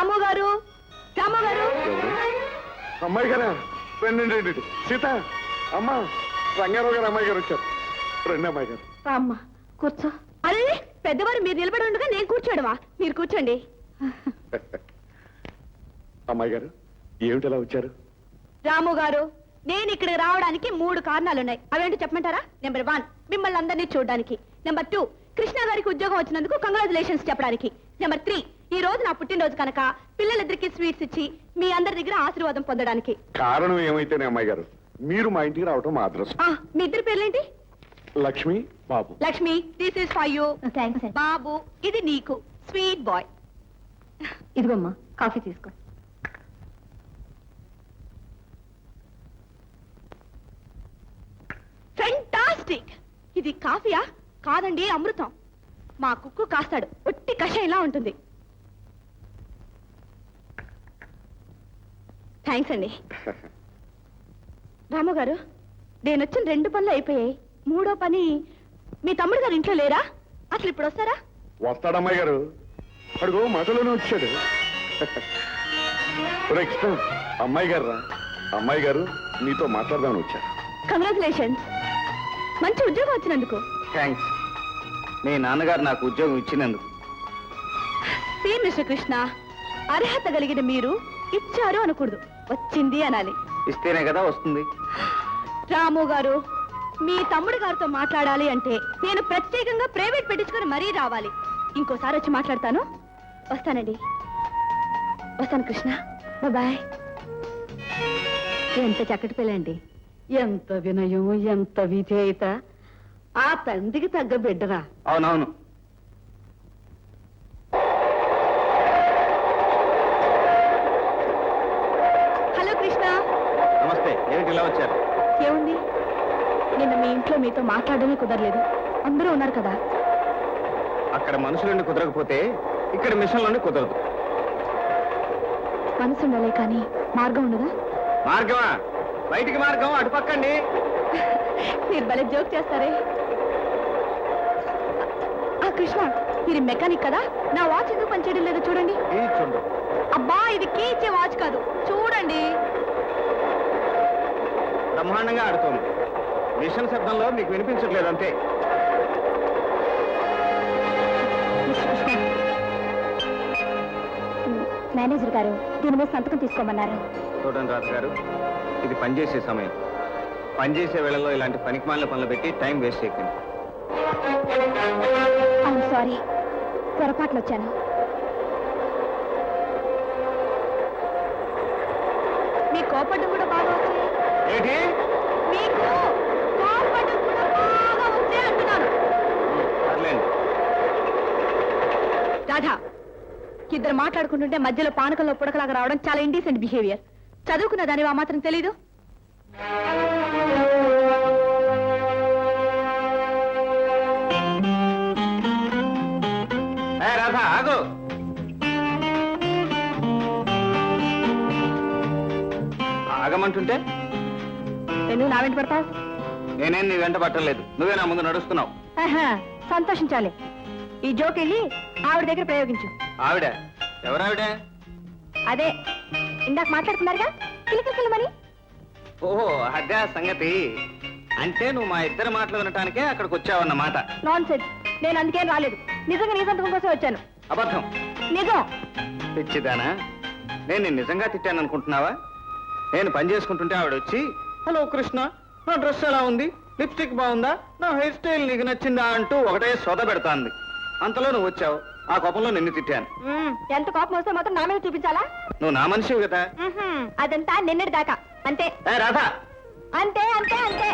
రాము గారు, రాము గారు. అమ్మాయి గారా? రండి. సీత, అమ్మా, రంగారావు గారు అమ్మాయి గారు వచ్చారు. రండి అమ్మాయి గారు. అమ్మా కూర్చో. అరే పెద్దవారు మీరు నిలబడి ఉండగా నేను కూర్చోడమా? మీరు కూర్చోండి. అమ్మాయి గారు ఏమిటి ఎలా వచ్చారు? రాము గారు, నేను ఇక్కడికి రావడానికి 3 కారణాలున్నాయి. అవేంటో చెప్పమంటారా? నెంబర్ 1 మిమ్మల్ని అందరినీ చూడడానికి. నెంబర్ 2 కృష్ణ గారికి ఉద్యోగం వచ్చినందుకు కంగ్రాచులేషన్స్ చెప్పడానికి. నెంబర్ 3 ఈ రోజు నా పుట్టినరోజు కనుక పిల్లలిద్దరికి స్వీట్స్ ఇచ్చి మీ అందరి దగ్గర ఆశీర్వాదం పొందడానికి. కారణం ఏమైతేనే అమ్మాయి గారు, మీరు మా ఇంటికి రావటం మా అదృష్టం. మీ ఇద్దరు పేర్లేంటి? Lakshmi, Babu. Lakshmi, this is for you. Thanks. Babu, ఇది నీకు. Sweet boy. ఇదిగోమ్మా కాఫీ తీసుకో. ఫెంటాస్టిక్. ఇది కాఫీయా? కాదండి, అమృతం. మా కుక్కు కాస్తాడు. ఒట్టి కషాయంలా ఉంటుంది. థ్యాంక్స్ అండి. రాము గారు, నేను వచ్చిన 2 పనులు అయిపోయాయి. 3వ పని, మీ తమ్ముడు గారు ఇంట్లో లేరా? అసలు ఇప్పుడు వస్తారా? వస్తాడమ్మాయి గారు, అడుగు మాటలోనే వచ్చాడు. కృష్ణ, అమ్మాయి గారు రా. అమ్మాయి గారు నీతో మాట్లాడదామని వచ్చారు. కంగ్రాచులేషన్స్, మంచి ఉద్యోగం వచ్చినందుకు. థ్యాంక్స్. మీ నాన్నగారు నాకు ఉద్యోగం ఇచ్చినందుకు. సి మిస్టర్ కృష్ణ, అర్హత కలిగిన మీరు ఇచ్చారు అనకూడదు, వచ్చింది అనాలి. ఇస్తేనే కదా వస్తుంది. రాము గారు, మీ తమ్ముడు గారితో మాట్లాడాలి అంటే నేను ప్రత్యేకంగా ప్రైవేట్ పెట్టించుకొని మరీ రావాలి. ఇంకోసారి వచ్చి మాట్లాడతాను. వస్తానండి. వస్తాను కృష్ణ. బాయ్. ఎంత చక్కటి పిల్లండి. ఎంత వినయం, ఎంత విధేయత. ఆ తండ్రికి తగ్గ బిడ్డరా. అవునవును. హలో కృష్ణ. నమస్తే. ఏమిటి ఇలా వచ్చారు? ఏముంది, నిన్న మీ ఇంట్లో మీతో మాట్లాడడమే కుదరలేదు. అందరూ ఉన్నారు కదా. అక్కడ మనుషులండి కుదరకపోతే ఇక్కడ మిషన్లోనే కుదరదు. మనసు ఉండాలి కానీ మార్గం ఉండదా? మార్గమా? బయటికి మార్గం అటుపక్కండి. మీరు భలే జోక్ చేస్తారే. కృష్ణ, మీరు మెకానిక్ కదా, నా వాచ్ ఎందుకు పనిచేయడం లేదో చూడండి. చూడు. అబ్బా, ఇది కీ ఇచ్చే వాచ్ కాదు, చూడండి. బ్రహ్మాండంగా ఆడుతోంది. మిషన్ శబ్దంలో మీకు వినిపించట్లేదు అంతే. మేనేజర్ గారు దీని మీద సంతకం తీసుకోమన్నారు. చూడండి రాజు గారు, ఇది పనిచేసే సమయం. పనిచేసే వేళల్లో ఇలాంటి పనికిమాలిన పనులు పెట్టి టైం వేస్ట్ చేయకండి. అవును, సారీ, పొరపాట్లు వచ్చాను. మీ కోపడ్డం కూడా బాగా వచ్చాయి. ఏంటి? మీకు కోపడ్డం కూడా బాగా వచ్చాయి అంటున్నాను. సర్లేండి. రాధా, ఇద్దరు మాట్లాడుకుంటుంటే మధ్యలో పానకంలో పుడకలాగా రావడం చాలా ఇండీసెంట్ బిహేవియర్. చదువుకున్న దానివి ఆ మాత్రం తెలీదు? రాధా, ఆగు. ఆగమంటుంటే ఎందుకు నా వెంట పడతావు? నేనేం నీ వెంట పట్టలేదు. నువ్వే నా ముందు నడుస్తున్నావు. సంతోషించాలి. ఈ జోక్ వెళ్ళి ఆవిడ దగ్గర ప్రయోగించు. ఆవిడ? ఎవరావిడ? అదే ఇందాక మాట్లాడుకున్నారుగా, కిలికిలిమని. ఓహో, అదే సంగతి. అంటే నువ్వు మా ఇద్దరు మాటలు వినటానికే అక్కడికి వచ్చావన్నమాట. Non sense. నేను అందుకేం రాలేదు. నిజంగా నీ సంతకం కోసం వచ్చాను. అబద్ధం. నిజం. పిచ్చిదానా, నేను నిన్ను నిజంగా తిట్టాను అనుకుంటున్నావా? నేను పని చేసుకుంటుంటే ఆవిడ వచ్చి, హలో కృష్ణ, నా డ్రెస్ ఎలా ఉంది, లిప్స్టిక్ బాగుందా, నా హెయిర్ స్టైల్ నీకు నచ్చిందా అంటూ ఒకటే సొద పెడతాంది. అంతలో నువ్వు వచ్చావు. ఆ కోపంలో నిన్ను తిట్టాను. ఎంత కోపం వస్తే మాత్రం నా మీద చూపించాలా? నువ్వు నా మనిషివి కదా. అదంతా నిన్నటి దాకా. అంతే. రాధా, అంతే అంతే అంతే.